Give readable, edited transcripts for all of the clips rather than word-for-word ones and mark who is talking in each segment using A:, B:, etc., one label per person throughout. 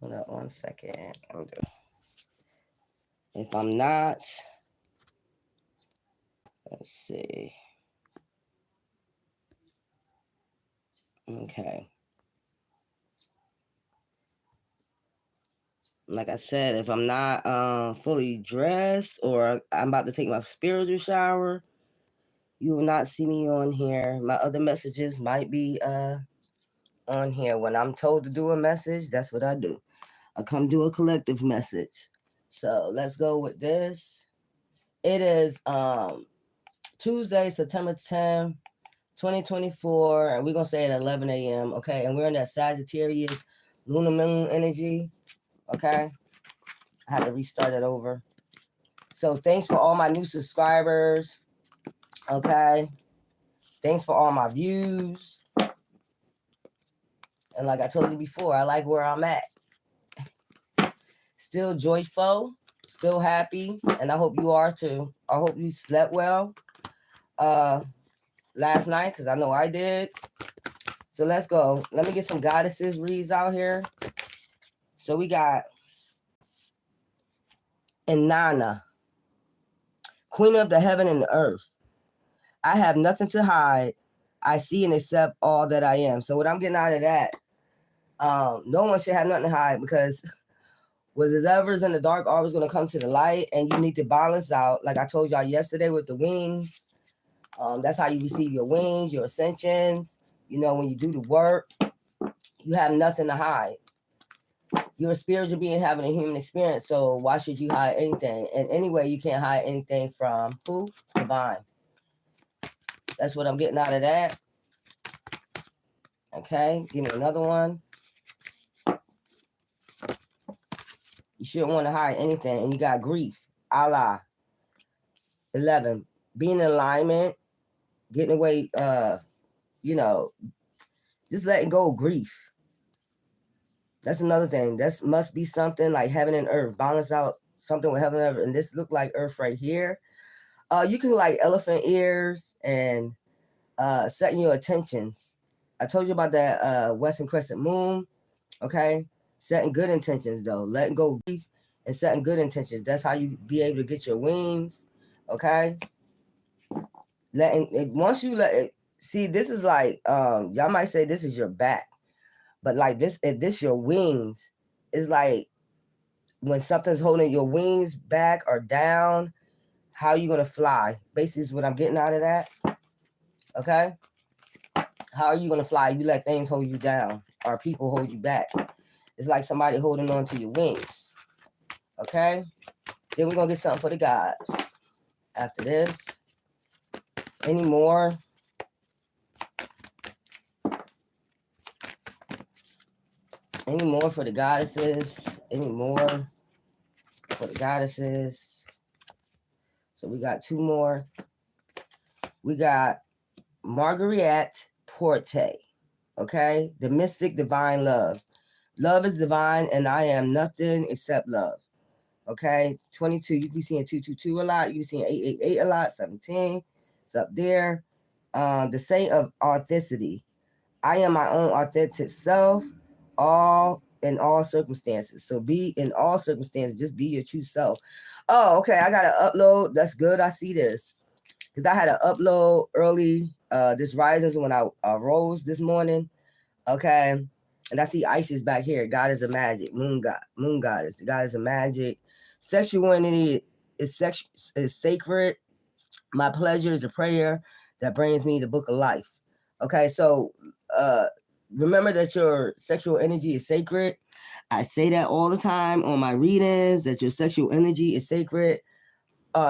A: Hold up 1 second. If I'm not, let's see. Okay. Like I said, if I'm not fully dressed or I'm about to take my spiritual shower, you will not see me on here. My other messages might be on here. When I'm told to do a message, that's what I do. I come do a collective message. So let's go with this. It is Tuesday, September 10th, 2024, and we're gonna say at 11 a.m. Okay, and we're in that Sagittarius lunar moon energy. Okay, I had to restart it over. So thanks for all my new subscribers. Okay, thanks for all my views. And like I told you before, I like where I'm at. Still joyful, still happy, and I hope you are too. I hope you slept well last night, because I know I did. So let's go. Let me get some goddesses reads out here. So we got Inanna, Queen of the heaven and the earth. I have nothing to hide. I see and accept all that I am. So what I'm getting out of that, no one should have nothing to hide, because whatever's in the dark always going to come to the light, and you need to balance out. Like I told y'all yesterday with the wings, that's how you receive your wings, your ascensions. You know, when you do the work, you have nothing to hide. You're a spiritual being having a human experience, so why should you hide anything? And anyway, you can't hide anything from who? Divine. That's what I'm getting out of that. Okay, give me another one. You shouldn't want to hide anything, and you got grief. Allah. 11. Being in alignment, getting away, just letting go of grief. That's another thing. That must be something like heaven and earth. Balance out something with heaven and earth. And this look like earth right here. You can like elephant ears and setting your intentions. I told you about that Western Crescent moon. Okay. Setting good intentions though. Letting go of grief and setting good intentions. That's how you be able to get your wings. Okay. Once you let it, see, this is like y'all might say this is your back. But like this, if this your wings, it's like when something's holding your wings back or down, how you gonna fly? Basically, is what I'm getting out of that. Okay, how are you gonna fly? You let things hold you down, or people hold you back. It's like somebody holding on to your wings. Okay, then we're gonna get something for the gods. After this, any more? Any more for the goddesses? Any more for the goddesses? So we got two more. We got Marguerite Porte. Okay, the mystic divine love. Love is divine, and I am nothing except love. Okay, 22. You can be seeing 222 a lot. You can be seeing 888 a lot. 17. It's up there. The saint of authenticity. I am my own authentic self, all in all circumstances. So be in all circumstances. Just be your true self. Oh, okay. I gotta upload. That's good. I see this because I had to upload early. This rises when I rose this morning. Okay, and I see Isis back here. God is a magic. Moon goddess. The goddess of magic. Sexuality is sacred. My pleasure is a prayer that brings me the book of life. Okay, so remember that your sexual energy is sacred. I say that all the time on my readings, that your sexual energy is sacred.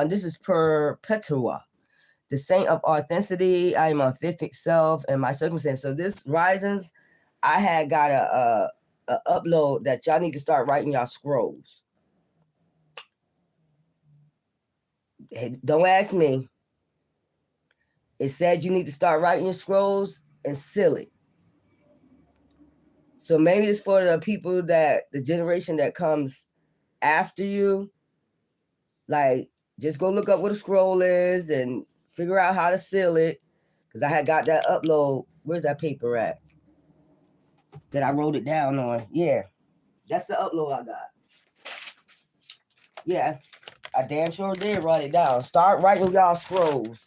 A: This is Perpetua, the saint of authenticity. I am authentic self and my circumstance. So this risings, I had got a upload that y'all need to start writing y'all scrolls. Hey, don't ask me. It said you need to start writing your scrolls and seal it. So maybe it's for the people that the generation that comes after you. Like, just go look up what a scroll is and figure out how to seal it. Because I had got that upload. Where's that paper at? That I wrote it down on. Yeah. That's the upload I got. Yeah, I damn sure did write it down. Start writing y'all scrolls.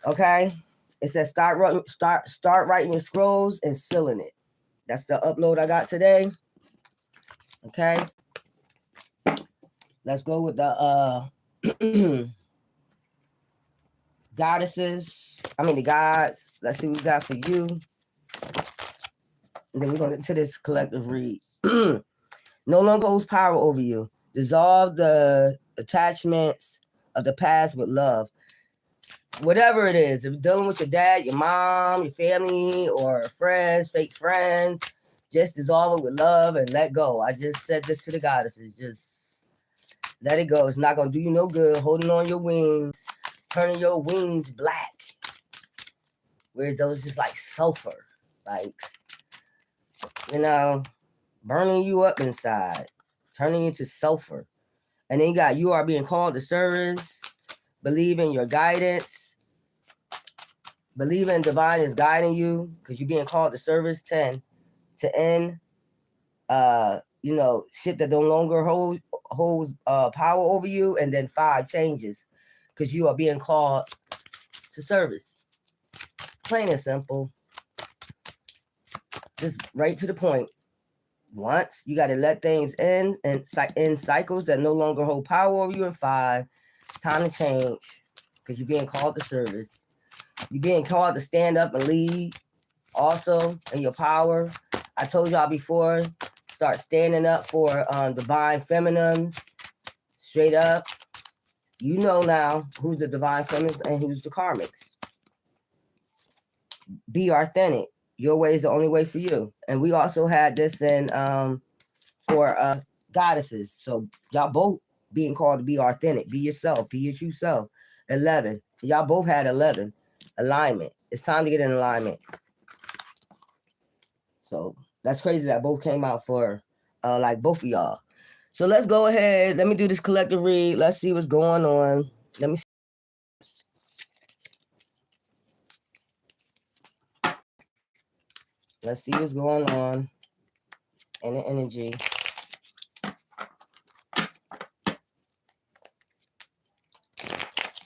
A: Okay? It says start writing your scrolls and sealing it. That's the upload I got today. Okay? Let's go with the goddesses. The gods. Let's see what we got for you. And then we're going to get to this collective read. No longer holds power over you. Dissolve the attachments of the past with love. Whatever it is, if you're dealing with your dad, your mom, your family, or friends, fake friends, just dissolve it with love and let go. I just said this to the goddesses. Just let it go. It's not going to do you no good. Holding on your wings, turning your wings black. Whereas those just like sulfur. Like, burning you up inside. Turning into sulfur. And then you are being called to service. Believe in your guidance. Believe in divine is guiding you because you're being called to service. 10 to end shit that no longer holds power over you. And then 5 changes because you are being called to service. Plain and simple. Just right to the point. Once you got to let things end and end cycles that no longer hold power over you. And 5, it's time to change because you're being called to service. You're being called to stand up and lead also in your power. I told y'all before, start standing up for divine feminines. Straight up. You know now who's the divine feminines and who's the karmics. Be authentic. Your way is the only way for you. And we also had this in for goddesses. So y'all both being called to be authentic. Be yourself. Be your true self. 11. Y'all both had 11. Alignment. It's time to get in alignment. So that's crazy that both came out for like both of y'all. So let's go ahead. Let me do this collective read. Let's see what's going on. Let me see. Let's see what's going on in the energy.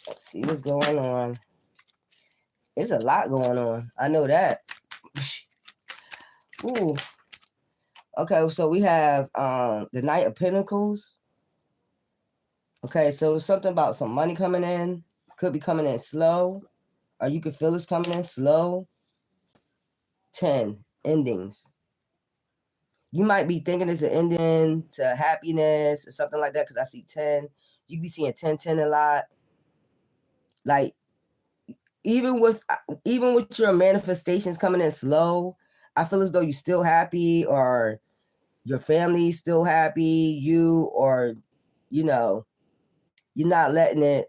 A: Let's see what's going on. There's a lot going on. I know that. Ooh. Okay, so we have the Knight of Pentacles. Okay, so it's something about some money coming in. Could be coming in slow. Or you could feel it's coming in slow. 10. Endings. You might be thinking it's an ending to happiness or something like that because I see 10. You be seeing 10, 10 a lot. Like, even with your manifestations coming in slow, I feel as though you're still happy or your family's still happy, or you're not letting it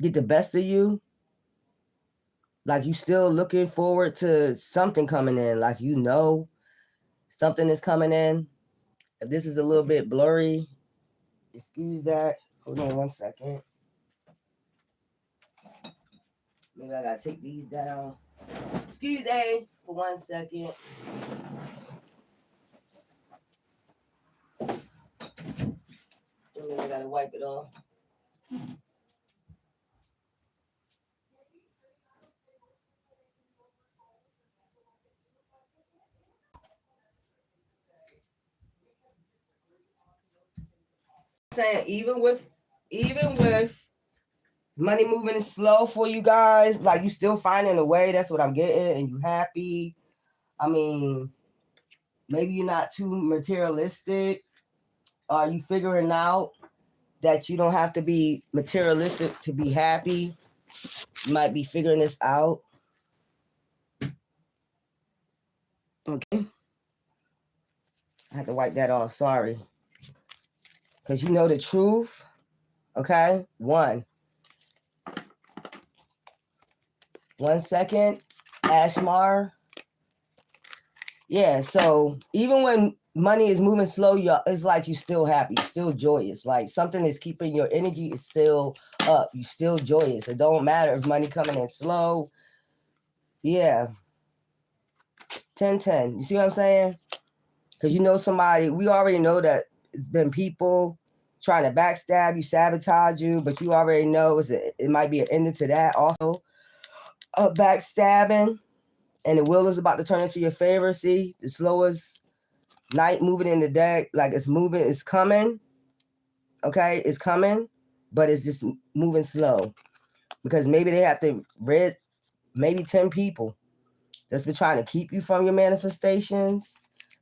A: get the best of you. Like you still looking forward to something coming in, like something is coming in. If this is a little bit blurry, excuse that. Hold on 1 second. Maybe I gotta take these down. Excuse me for 1 second. Maybe I gotta wipe it off. Saying even with money moving slow for you guys, like you still finding a way. That's what I'm getting, and you happy. I mean, maybe you're not too materialistic. Are you figuring out that you don't have to be materialistic to be happy? You might be figuring this out. Okay. I have to wipe that off. Sorry. Because you know the truth. Okay. 1 second. Ashmar. Yeah. So even when money is moving slow, it's like you're still happy, you're still joyous. Like something is keeping your energy is still up. You're still joyous. It don't matter if money coming in slow. Yeah. 10-10. You see what I'm saying? Because you know somebody, we already know that it's been people trying to backstab you, sabotage you, but you already know it might be an ending to that also. Backstabbing, and the wheel is about to turn into your favor. See, the slowest knight moving in the deck, like it's moving, it's coming. Okay, it's coming, but it's just moving slow. Because maybe they have to rid maybe 10 people that's been trying to keep you from your manifestations.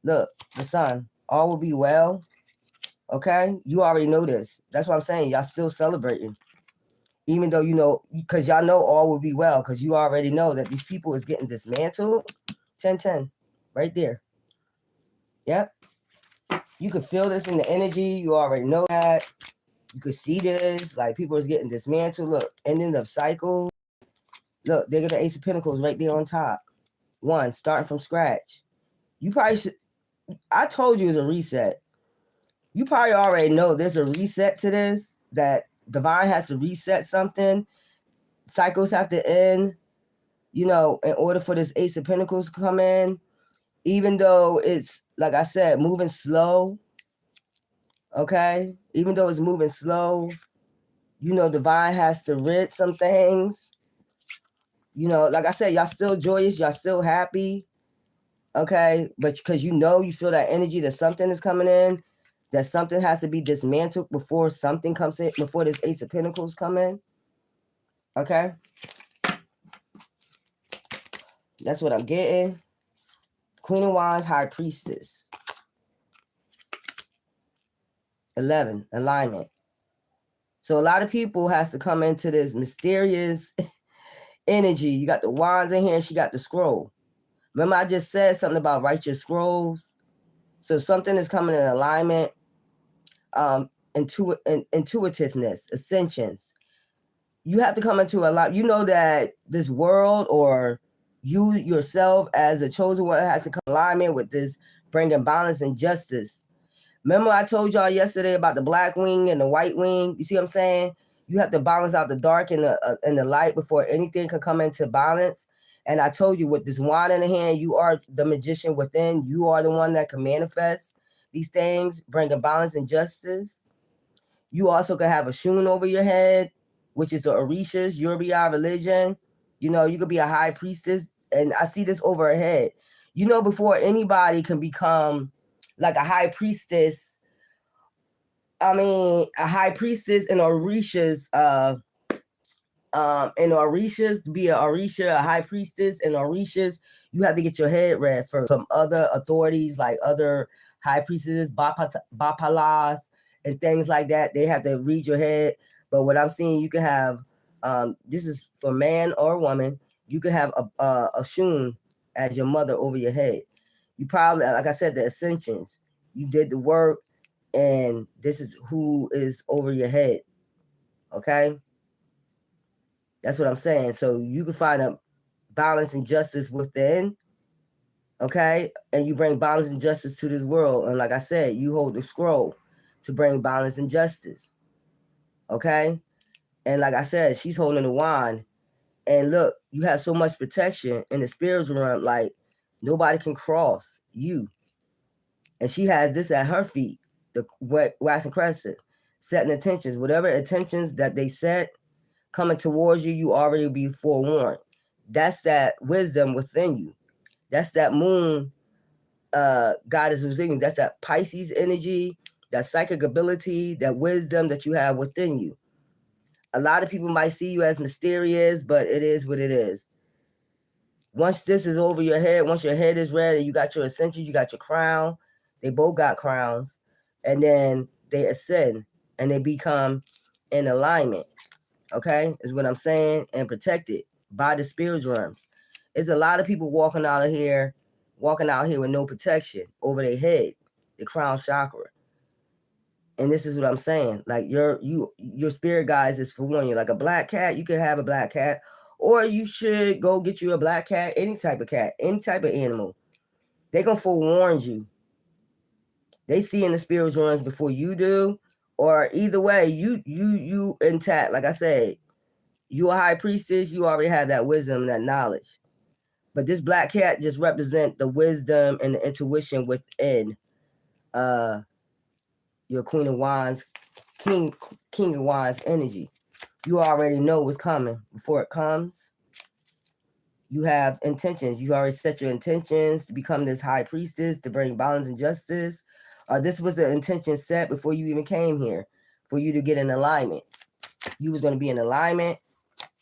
A: Look, the sun, all will be well. Okay, you already know this. That's what I'm saying. Y'all still celebrating, even though you know, because y'all know all will be well, because you already know that these people is getting dismantled. 10-10, right there. Yep, you can feel this in the energy. You already know that. You could see this, like people is getting dismantled. Look, ending of cycle. Look, they got the Ace of Pentacles right there on top. One, starting from scratch. You probably should. I told you it's a reset. You probably already know there's a reset to this, that divine has to reset something. Cycles have to end, you know, in order for this Ace of Pentacles to come in. Even though it's, like I said, moving slow, okay? Even though it's moving slow, you know, divine has to rid some things. You know, like I said, y'all still joyous, y'all still happy, okay? But because you know, you feel that energy that something is coming in, that something has to be dismantled before something comes in, before this Ace of Pentacles come in, okay? That's what I'm getting. Queen of Wands, High Priestess. 11, alignment. So a lot of people has to come into this mysterious energy. You got the wands in here, and she got the scroll. Remember I just said something about write your scrolls? So something is coming in alignment. Intuitiveness, ascensions. You have to come into a lot. You know that this world, or you yourself as a chosen one, has to come in alignment with this bringing balance and justice. Remember I told y'all yesterday about the black wing and the white wing? You see what I'm saying? You have to balance out the dark and the light before anything can come into balance. And I told you, with this wand in the hand, you are the magician within. You are the one that can manifest these things, bringing balance and justice. You also could have a shun over your head, which is the Orishas, Yoruba religion. You know, you could be a high priestess, and I see this over her head. You know, before anybody can become like a high priestess, I mean, a high priestess in Orishas, to be an Orisha, a high priestess in Orishas, you have to get your head read first from other authorities, like other high priestesses, Bapalas, and things like that. They have to read your head. But what I'm seeing, you can have, this is for man or woman, you can have a shun as your mother over your head. You probably, like I said, the ascensions. You did the work, and this is who is over your head. Okay? That's what I'm saying. So you can find a balance and justice within, okay? And you bring balance and justice to this world. And like I said, you hold the scroll to bring balance and justice, okay? And like I said, she's holding the wand. And look, you have so much protection in the spiritual realm, like nobody can cross you. And she has this at her feet, the waxing crescent, setting intentions. Whatever intentions that they set coming towards you, you already be forewarned. That's that wisdom within you. That's that moon goddess within you. That's that Pisces energy, that psychic ability, that wisdom that you have within you. A lot of people might see you as mysterious, but it is what it is. Once this is over your head, once your head is ready, you got your ascensions, you got your crown. They both got crowns. And then they ascend and they become in alignment. Okay, is what I'm saying, and protected by the spiritual realms. There's a lot of people walking out here with no protection over their head, the crown chakra. And this is what I'm saying. Like your spirit guides is for one. You're like a black cat. You can have a black cat, or you should go get you a black cat, any type of cat, any type of animal. They gonna forewarn you. They see in the spiritual realms before you do, or either way, you intact. Like I said, you a high priestess, you already have that wisdom, that knowledge. But this black cat just represent the wisdom and the intuition within your Queen of Wands, King of Wands energy. You already know what's coming before it comes. You have intentions. You already set your intentions to become this high priestess, to bring balance and justice. This was the intention set before you even came here, for you to get in alignment. You was going to be in alignment.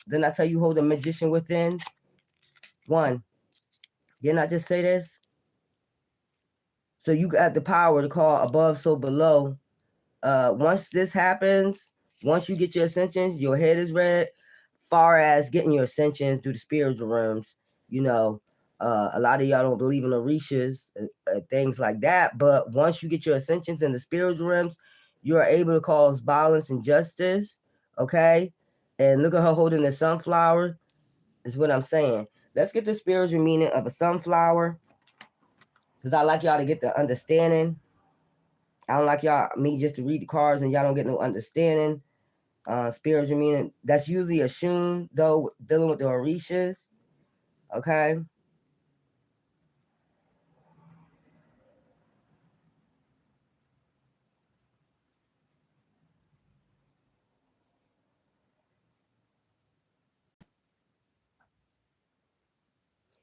A: Then I tell you, hold the magician within. One. Didn't I just say this? So you got the power to call above, so below. Once this happens, once you get your ascensions, your head is red. Far as getting your ascensions through the spiritual realms, you know, a lot of y'all don't believe in Orishas, things like that. But once you get your ascensions in the spiritual realms, you are able to cause balance and justice. Okay, and look at her holding the sunflower. Is what I'm saying. Let's get the spiritual meaning of a sunflower, because I like y'all to get the understanding. I don't like me just to read the cards and y'all don't get no understanding. Spiritual meaning, that's usually a shun, though, dealing with the Orishas. Okay.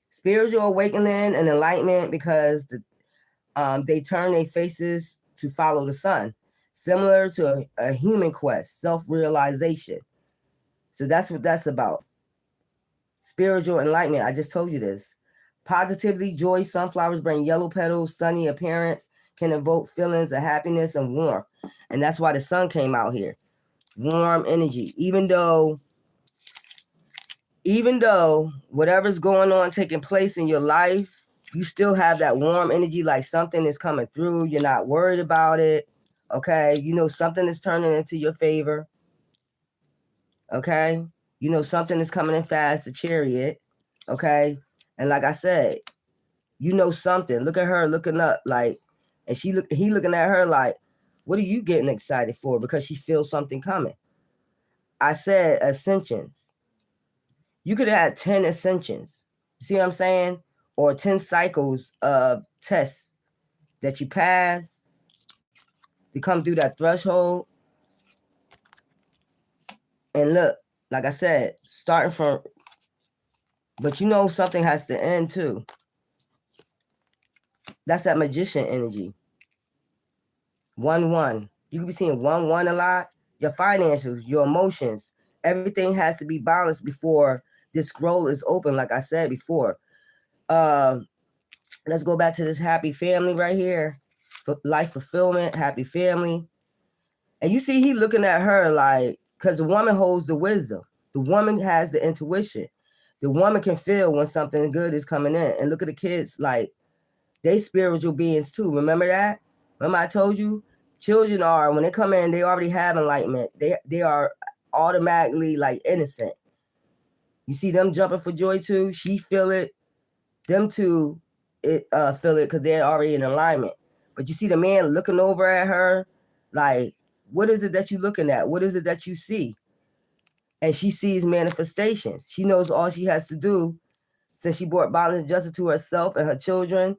A: Spiritual awakening and enlightenment, because they turn their faces to follow the sun, similar to a human quest, self-realization. So that's what that's about. Spiritual enlightenment. I just told you this. Positively, joy, sunflowers bring yellow petals, sunny appearance, can evoke feelings of happiness and warmth. And that's why the sun came out here. Warm energy. Even though whatever's going on, taking place in your life, you still have that warm energy, like something is coming through. You're not worried about it. Okay. You know, something is turning into your favor. Okay. You know, something is coming in fast, the chariot. Okay. And like I said, you know something. Look at her looking up, like, and he looking at her like, what are you getting excited for? Because she feels something coming. I said ascensions. You could have had 10 ascensions. See what I'm saying? Or 10 cycles of tests that you pass to come through that threshold. And look, like I said, starting from, but you know something has to end too. That's that magician energy. 1-1. You could be seeing 1-1 a lot. Your finances, your emotions, everything has to be balanced before this scroll is open, like I said before. Let's go back to this happy family right here. Life fulfillment, happy family. And you see he looking at her like, because the woman holds the wisdom. The woman has the intuition. The woman can feel when something good is coming in. And look at the kids, like, they spiritual beings too. Remember that? Remember I told you? Children are, when they come in, they already have enlightenment. They are automatically like innocent. You see them jumping for joy too. She feel it. Them two feel it because they're already in alignment. But you see the man looking over at her, like, what is it that you looking at? What is it that you see? And she sees manifestations. She knows all she has to do, since she brought balance and justice to herself and her children,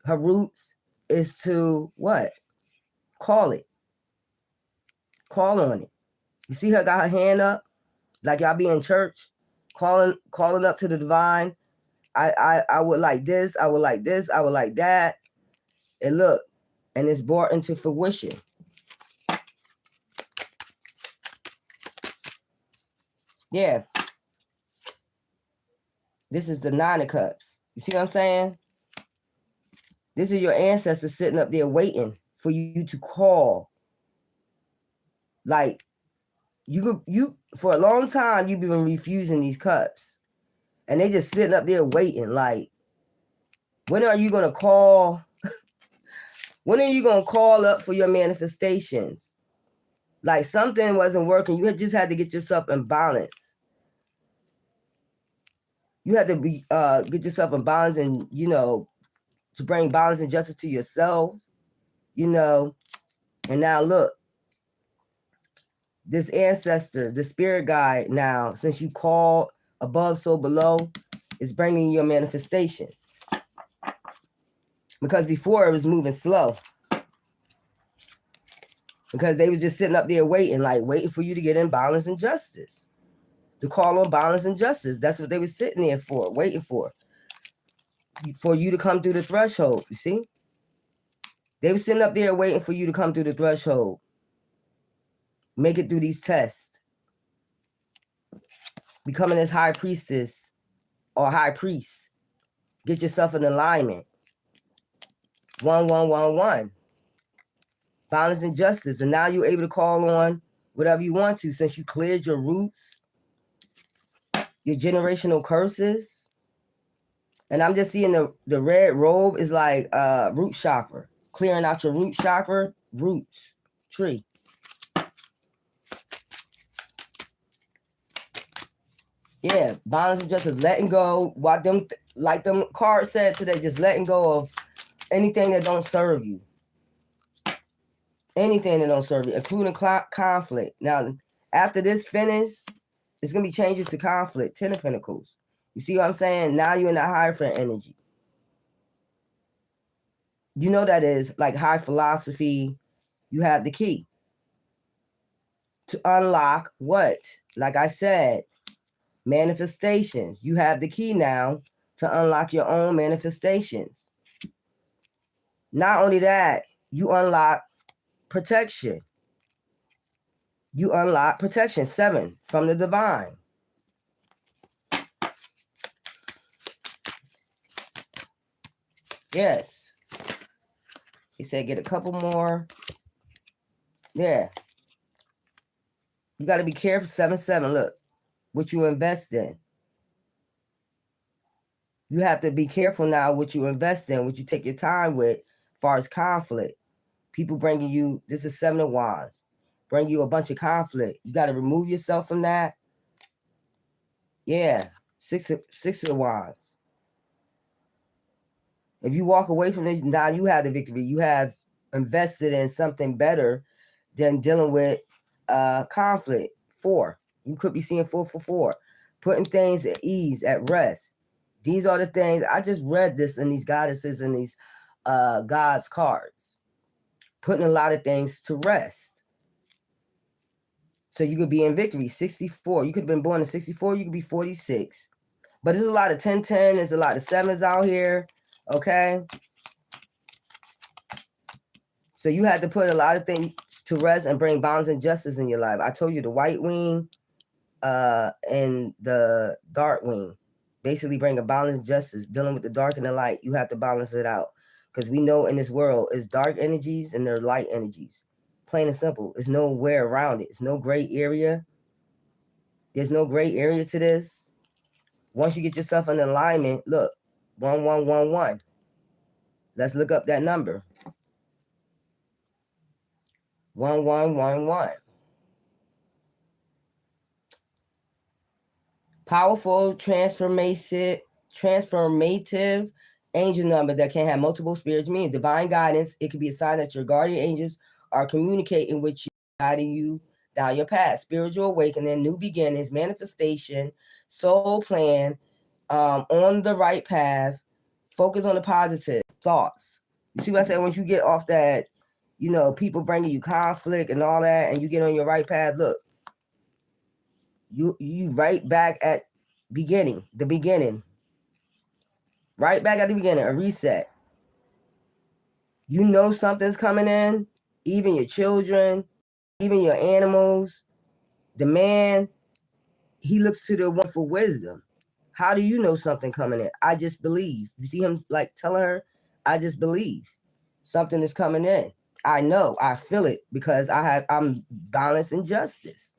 A: her roots, is to what? Call it. Call on it. You see her got her hand up, like y'all be in church, calling up to the divine. I would like this, I would like this, I would like that. And look, and it's brought into fruition. Yeah. This is the 9 of Cups. You see what I'm saying? This is your ancestors sitting up there waiting for you to call. Like, you for a long time, you've been refusing these cups. And they just sitting up there waiting, like, when are you going to call? When are you going to call up for your manifestations? Like, something wasn't working. You just had to get yourself in balance. You had to be get yourself in balance, and, you know, to bring balance and justice to yourself, you know. And now look, this ancestor, the spirit guide now, since you called above, so below, It's bringing your manifestations. Because before it was moving slow. Because they was just sitting up there waiting for you to get in balance and justice. To call on balance and justice. That's what they was sitting there for, waiting for. For you to come through the threshold, you see? They were sitting up there waiting for you to come through the threshold. Make it through these tests. Becoming this high priestess or high priest. Get yourself in alignment. 1111. Balance and justice. And now you're able to call on whatever you want to since you cleared your roots, your generational curses. And I'm just seeing the red robe is like root chakra. Clearing out your root chakra, roots, tree. Yeah, balance and justice, letting go. What them, like them cards said today, just letting go of anything that don't serve you. Anything that don't serve you, including conflict. Now, after this finish, it's going to be changes to conflict. 10 of Pentacles. You see what I'm saying? Now you're in that Hierophant energy. You know that is like high philosophy. You have the key to unlock what? Like I said, manifestations. You have the key now to unlock your own manifestations. Not only that, you unlock protection. You unlock protection. 7 from the divine. Yes. He said get a couple more. Yeah. You got to be careful. 7-7. Look, what you invest in. You have to be careful now what you invest in, what you take your time with as far as conflict. People bringing you, this is 7 of Wands, bring you a bunch of conflict. You got to remove yourself from that. Yeah, 6 of Wands. If you walk away from this, now you have the victory. You have invested in something better than dealing with conflict. 4. You could be seeing 4. Putting things at ease, at rest. These are the things, I just read this in these goddesses and these gods cards. Putting a lot of things to rest. So you could be in victory. 64. You could have been born in 64. You could be 46. But there's a lot of 10-10. There's a lot of 7s out here. Okay. So you had to put a lot of things to rest and bring balance and justice in your life. I told you the white wing and the dark wing. Basically bring a balance and justice. Dealing with the dark and the light. You have to balance it out. Because we know in this world, it's dark energies and there are light energies. Plain and simple. There's nowhere around it. It's no gray area. There's no gray area to this. Once you get yourself in alignment, look, 1111. Let's look up that number. 1111. Powerful, transformative angel number that can have multiple spirits, meaning divine guidance. It could be a sign that your guardian angels are communicating with you, guiding you down your path. Spiritual awakening, new beginnings, manifestation, soul plan, on the right path. Focus on the positive thoughts. You see what I said? Once you get off that, people bringing you conflict and all that, and you get on your right path, look, you right back at the beginning. Right back at the beginning, a reset. You know something's coming in, even your children, even your animals. The man, he looks to the one for wisdom. How do you know something coming in? I just believe. You see him like telling her, I just believe something is coming in. I know, I feel it because I'm balanced in justice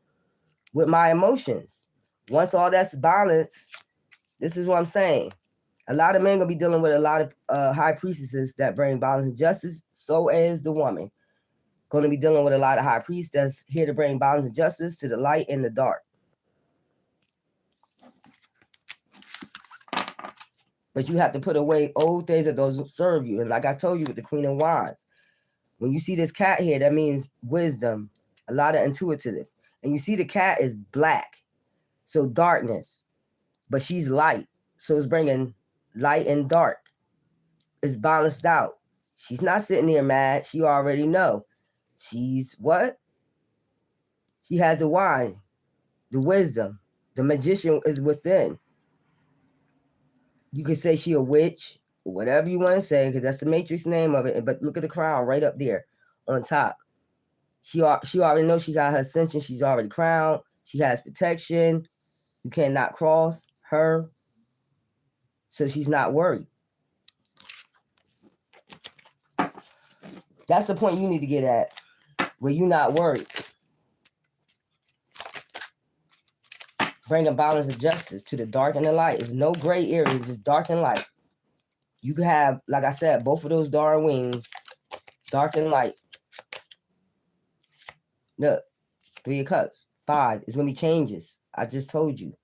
A: with my emotions. Once all that's balanced, this is what I'm saying. A lot of men gonna be dealing with a lot of high priestesses that bring balance and justice. So is the woman gonna be dealing with a lot of high priests that's here to bring balance and justice to the light and the dark. But you have to put away old things that don't serve you. And like I told you with the Queen of Wands, when you see this cat here, that means wisdom, a lot of intuitive. And you see the cat is black, so darkness, but she's light. So it's bringing light and dark. It's balanced out. She's not sitting there mad. She already know. She's what? She has the wine, the wisdom. The magician is within. You could say she a witch, whatever you want to say, because that's the Matrix name of it. But look at the crown right up there on top. She already knows she got her ascension. She's already crowned. She has protection. You cannot cross her. So she's not worried. That's the point you need to get at, where you're not worried. Bringing balance and justice to the dark and the light. There's no gray areas, just dark and light. You can have, like I said, both of those darn wings, dark and light. Look, 3 of Cups. 5. It's going to be changes. I just told you.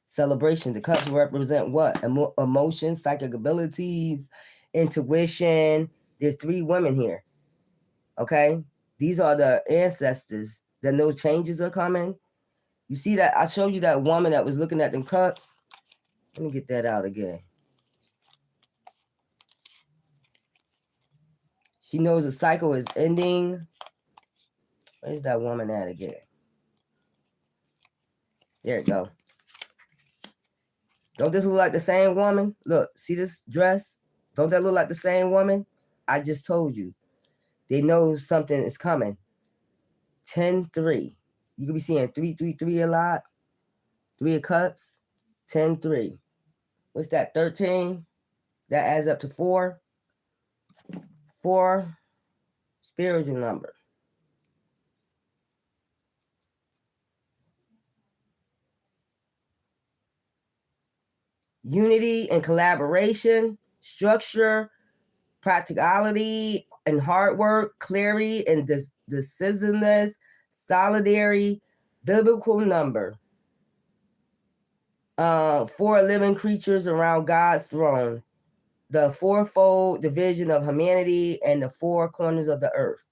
A: Celebration. The cups represent what? Emotions, psychic abilities, intuition. There's 3 women here. Okay? These are the ancestors that know changes are coming. You see that? I showed you that woman that was looking at them cups. Let me get that out again. She knows the cycle is ending. Where's that woman at again? There it go. Don't this look like the same woman? Look, see this dress? Don't that look like the same woman? I just told you. They know something is coming. 10-3. You could be seeing 3-3-3 a lot. 3 of Cups. 10-3. What's that? 13? That adds up to 4. 4. Spiritual number. Unity and collaboration, structure, practicality and hard work, clarity and decisiveness, solidarity, biblical number. 4 living creatures around God's throne. The fourfold division of humanity and the 4 corners of the earth.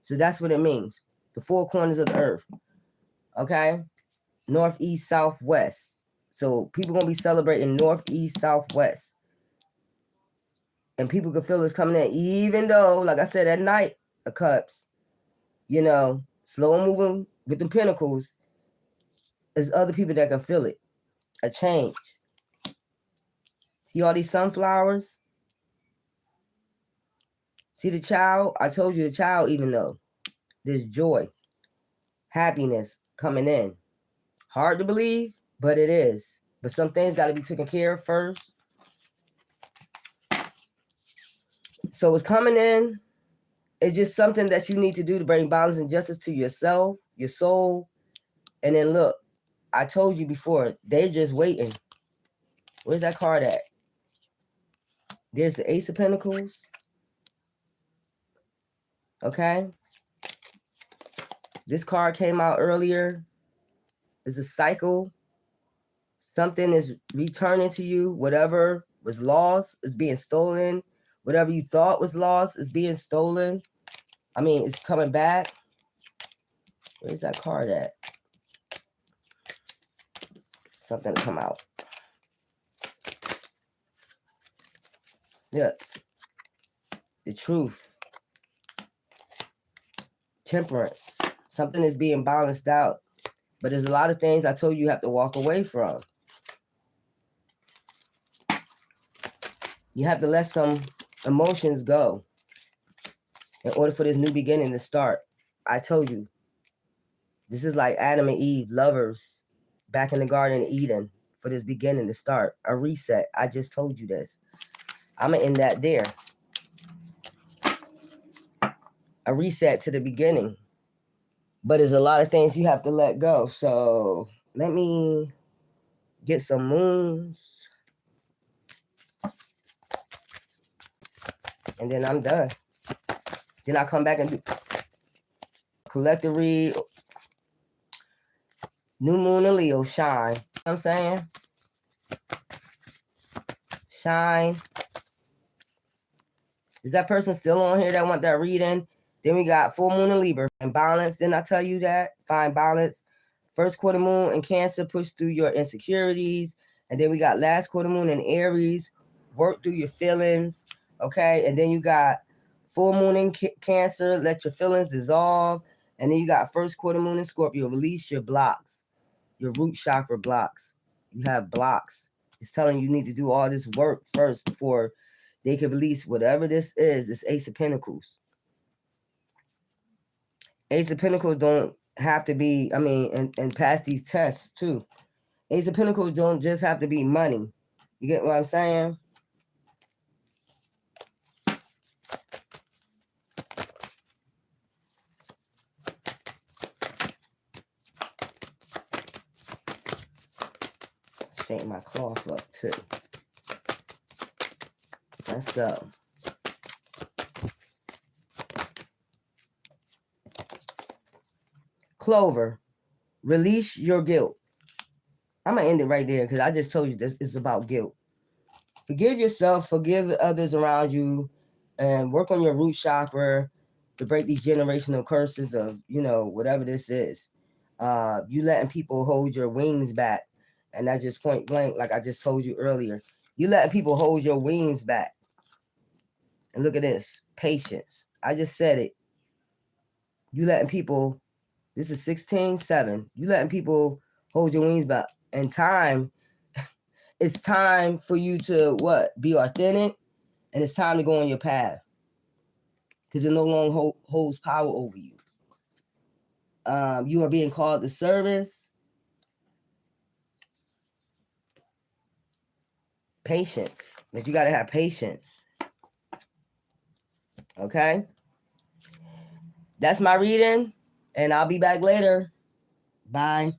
A: So that's what it means. The 4 corners of the earth. Okay? North, east, south, west. So people going to be celebrating north, east, south, west. And people can feel it's coming in. Even though, like I said, at night, the Cups, you know, slow moving with the pentacles, there's other people that can feel it. A change. See all these sunflowers? See the child? I told you the child even know. There's joy, happiness coming in. Hard to believe, but it is. But some things got to be taken care of first. So it's coming in. It's just something that you need to do to bring balance and justice to yourself, your soul. And then look, I told you before, they're just waiting. Where's that card at? There's the Ace of Pentacles. Okay. This card came out earlier. It's a cycle. Something is returning to you. Whatever was lost is being stolen. Whatever you thought was lost is being stolen. I mean, it's coming back. Where's that card at? Something to come out. Yeah. The truth. Temperance. Something is being balanced out. But there's a lot of things I told you have to walk away from. You have to let some emotions go in order for this new beginning to start. I told you. This is like Adam and Eve, lovers, back in the Garden of Eden, for this beginning to start. A reset. I just told you this. I'm going to end that there. A reset to the beginning. But there's a lot of things you have to let go. So let me get some moons. And then I'm done. Then I come back and do collective read. New moon and Leo, shine. You know what I'm saying? Shine. Is that person still on here that want that reading? Then we got full moon and Libra and balance. Didn't I tell you that? Find balance. First quarter moon and Cancer, push through your insecurities And then we got last quarter moon in Aries, work through your feelings, okay? And then you got full moon in Cancer, let your feelings dissolve. And then you got first quarter moon in Scorpio, release your blocks, your root chakra blocks. You have blocks. It's telling you need to do all this work first before they can release whatever this is, this Ace of Pentacles. Ace of Pentacles don't have to be, I mean, and pass these tests too. Ace of Pentacles don't just have to be money. You get what I'm saying? Straighten my cloth up too. Let's go. Clover, release your guilt. I'm going to end it right there because I just told you this is about guilt. Forgive yourself, forgive others around you, and work on your root chakra to break these generational curses of, you know, whatever this is. You letting people hold your wings back. And that's just point blank, like I just told you earlier. You letting people hold your wings back. And look at this, patience. I just said it. You letting people, this is 16:7. You letting people hold your wings back. And time, it's time for you to what? Be authentic. And it's time to go on your path. Because it no longer holds power over you. You are being called to service. Patience. But you got to have patience. Okay? That's my reading. And I'll be back later. Bye.